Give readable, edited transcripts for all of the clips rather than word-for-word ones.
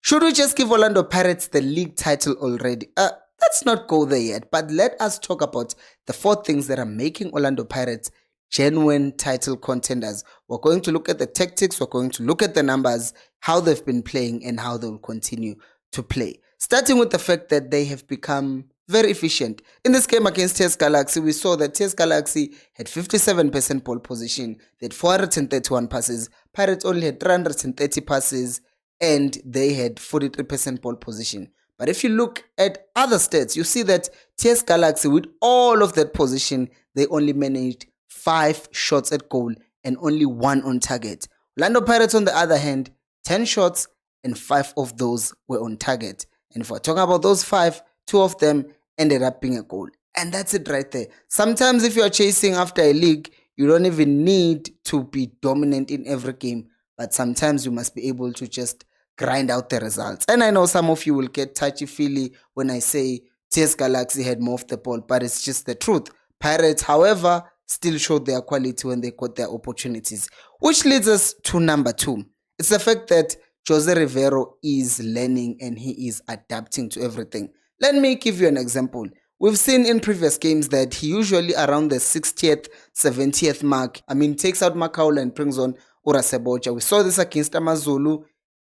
Should we just give Orlando Pirates the league title already? Let's not go there yet, but let us talk about the 4 things that are making Orlando Pirates genuine title contenders. We're going to look at the tactics, we're going to look at the numbers, how they've been playing, and how they will continue to play. Starting with the fact that they have become very efficient. In this game against TS Galaxy, we saw that TS Galaxy had 57% ball position, they had 431 passes, Pirates only had 330 passes, and they had 43% ball position. But if you look at other stats, you see that TS Galaxy, with all of that position, they only managed 5 shots at goal and only 1 on target. Orlando Pirates, on the other hand, 10 shots and 5 of those were on target. And if we're talking about those 5, 2 of them ended up being a goal. And that's it right there. Sometimes if you're chasing after a league, you don't even need to be dominant in every game. But sometimes you must be able to just grind out the results. And I know some of you will get touchy-feely when I say TS Galaxy had more of the ball, but it's just the truth. Pirates, however, still showed their quality when they got their opportunities. Which leads us to number 2. It's the fact that Jose Riveiro is learning and he is adapting to everything. Let me give you an example. We've seen in previous games that he usually around the 60th, 70th mark, takes out Makaula and brings on Urasebocha. We saw this against Amazulu.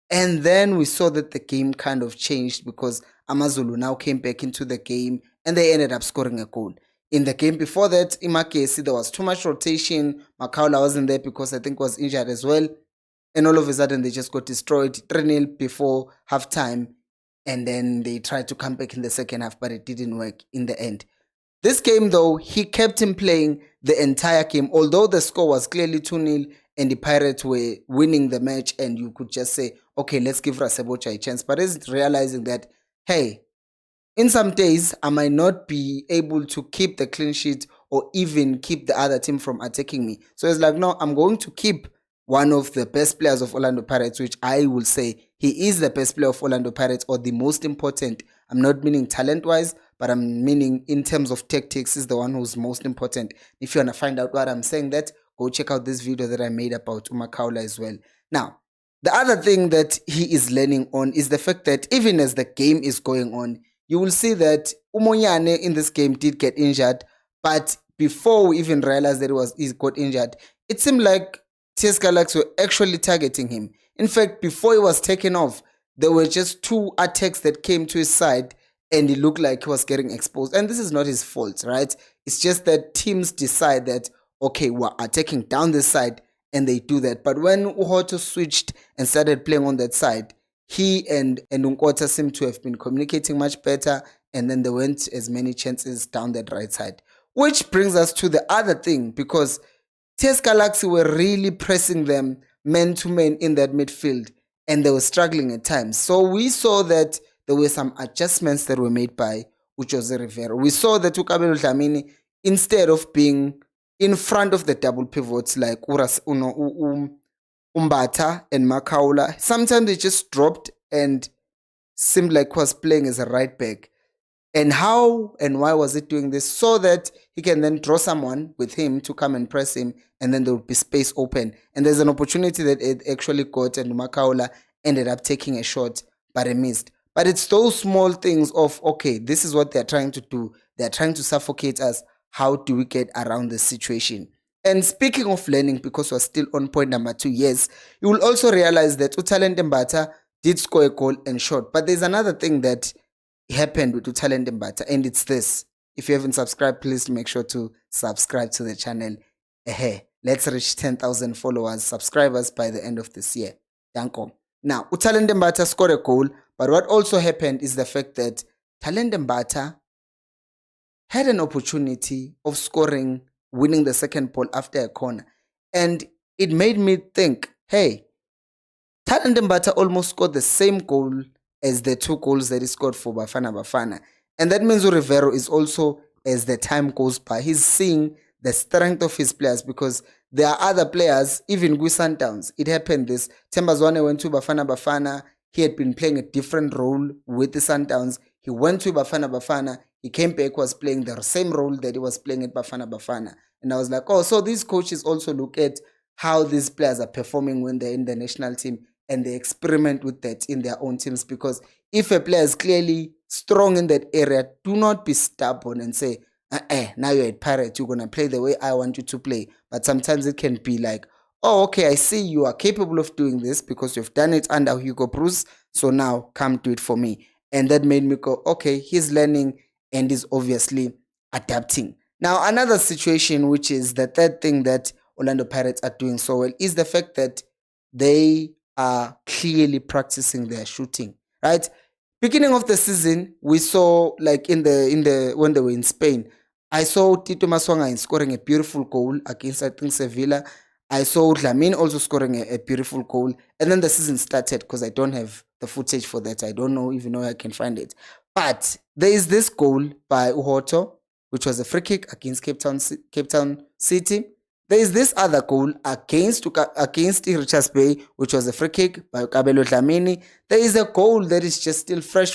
And then we saw that the game kind of changed because Amazulu now came back into the game and they ended up scoring a goal. In the game before that, Imakesi, there was too much rotation. Makaula wasn't there because I think was injured as well. And all of a sudden, they just got destroyed 3-0 before halftime. And then they tried to come back in the second half, but it didn't work in the end. This game, though, he kept him playing the entire game, although the score was clearly 2-0 and the Pirates were winning the match, and you could just say, okay, let's give Rasebocha a chance. But he's realizing that, hey, in some days, I might not be able to keep the clean sheet or even keep the other team from attacking me. So he's like, no, I'm going to keep one of the best players of Orlando Pirates, which I will say he is the best player of Orlando Pirates, or the most important. I'm not meaning talent-wise, but I'm meaning in terms of tactics, is the one who's most important. If you want to find out what I'm saying, that go check out this video that I made about Umakaula as well. Now, the other thing that he is learning on is the fact that even as the game is going on, you will see that Umonyane in this game did get injured, but before we even realized that he got injured, it seemed like TS Galaxy were actually targeting him. In fact, before he was taken off, there were just 2 attacks that came to his side and it looked like he was getting exposed. And this is not his fault, right? It's just that teams decide that, okay, we're attacking down this side, and they do that. But when Uhoto switched and started playing on that side, he and Unkota seem to have been communicating much better, and then there weren't as many chances down that right side. Which brings us to the other thing, because TS Galaxy were really pressing them man-to-man in that midfield, and they were struggling at times. So we saw that there were some adjustments that were made by Jose Riveiro. We saw that Ukabelo Dlamini, instead of being in front of the double pivots like Umbata and Makaula, sometimes they just dropped and seemed like he was playing as a right back. And how and why was it doing this? So that he can then draw someone with him to come and press him, and then there will be space open. And there's an opportunity that it actually got, and Makaula ended up taking a shot, but he missed. But it's those small things of, okay, this is what they're trying to do. They're trying to suffocate us. How do we get around this situation? And speaking of learning, because we're still on point number 2, yes, you will also realize that Utalent Mbata did score a goal and shot. But there's another thing that happened with Utalent Mbata, and it's this. If you haven't subscribed, please make sure to subscribe to the channel. Let's reach 10,000 followers, subscribers by the end of this year. Danko. Now, Utalent Mbata scored a goal, but what also happened is the fact that Talent Mbata had an opportunity of scoring, winning the second ball after a corner. And it made me think, hey, Talent Mbata almost scored the same goal as the 2 goals that he scored for Bafana Bafana. And that means Riveiro is also, as the time goes by, he's seeing the strength of his players, because there are other players, even with Sundowns. It happened this. Tembazwane went to Bafana Bafana. He had been playing a different role with the Sundowns. He went to Bafana Bafana. He came back, was playing the same role that he was playing at Bafana Bafana. And I was like, oh, so these coaches also look at how these players are performing when they're in the national team and they experiment with that in their own teams. Because if a player is clearly strong in that area, do not be stubborn and say, now you're at Pirates, you're going to play the way I want you to play. But sometimes it can be like, oh, okay, I see you are capable of doing this because you've done it under Hugo Bruce, so now come do it for me. And that made me go, okay, he's learning and is obviously adapting. Now, another situation, which is the third thing that Orlando Pirates are doing so well, is the fact that they are clearly practicing their shooting, right? Beginning of the season, we saw like in the when they were in Spain, I saw Tito Maswangain scoring a beautiful goal against, I think, Sevilla. I saw Dlamini also scoring a beautiful goal. And then the season started because I don't have the footage for that. I don't know even know I can find it. But there is this goal by Uhoto, which was a free kick against Cape Town City. There is this other goal against Richards Bay, which was a free kick by Kabelo Dlamini. There is a goal that is just still fresh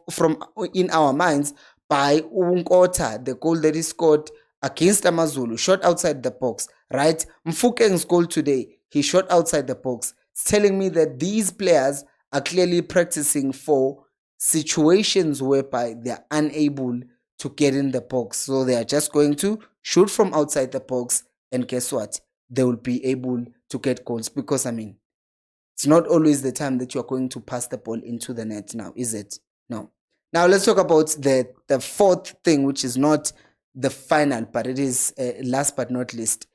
from in our minds by Unkota, the goal that he scored against Amazulu, shot outside the box, right? Mfukeng's goal today, he shot outside the box. It's telling me that these players are clearly practicing for situations whereby they are unable to get in the box. So they are just going to shoot from outside the box, and guess what? They will be able to get goals because, I mean, it's not always the time that you're going to pass the ball into the net now, is it? No. Now let's talk about the fourth thing, which is not the final, but it is last but not least.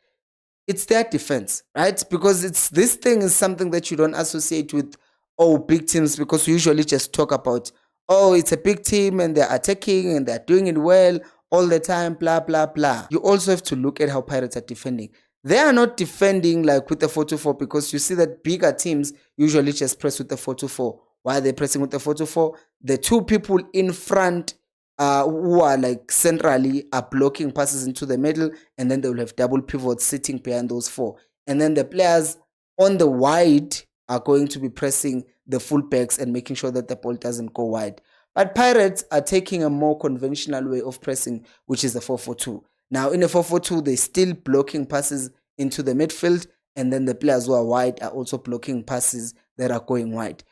It's their defense, right? Because this thing is something that you don't associate with, oh, big teams, because we usually just talk about, oh, it's a big team and they're attacking and they're doing it well all the time, blah, blah, blah. You also have to look at how Pirates are defending. They are not defending like with the 4-4 because you see that bigger teams usually just press with the 4-4. Why are they pressing with the 4-4? The two people in front who are like centrally are blocking passes into the middle, and then they will have double pivots sitting behind those four. And then the players on the wide are going to be pressing the fullbacks and making sure that the ball doesn't go wide. But Pirates are taking a more conventional way of pressing, which is the 4-4-2. Now, in a 4-4-2, they're still blocking passes into the midfield, and then the players who are wide are also blocking passes that are going wide.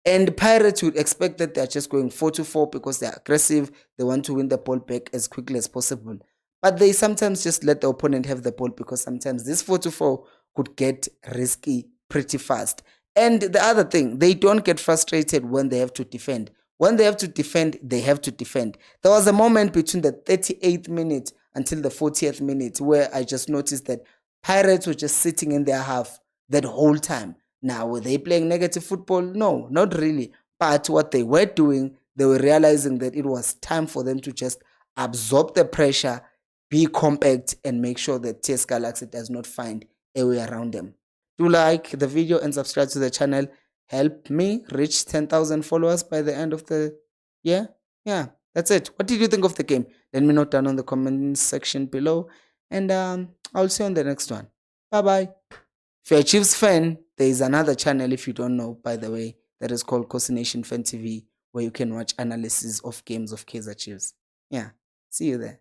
And Pirates would expect that they're just going 4-4 because they're aggressive. They want to win the ball back as quickly as possible. But they sometimes just let the opponent have the ball because sometimes this 4-4 could get risky pretty fast. And the other thing, they don't get frustrated when they have to defend. When they have to defend, they have to defend. There was a moment between the 38th minute until the 40th minute where I just noticed that Pirates were just sitting in their half that whole time. Now, were they playing negative football? No, not really. But what they were doing, they were realizing that it was time for them to just absorb the pressure, be compact, and make sure that TS Galaxy does not find a way around them. Do like the video and subscribe to the channel. Help me reach 10,000 followers by the end of the year. Yeah, that's it. What did you think of the game? Let me know down on the comment section below. And I'll see you on the next one. Bye-bye. If you're a Chiefs fan, there is another channel, if you don't know, by the way, that is called Nation Fan TV, where you can watch analysis of games of Kaizer Chiefs. Yeah, see you there.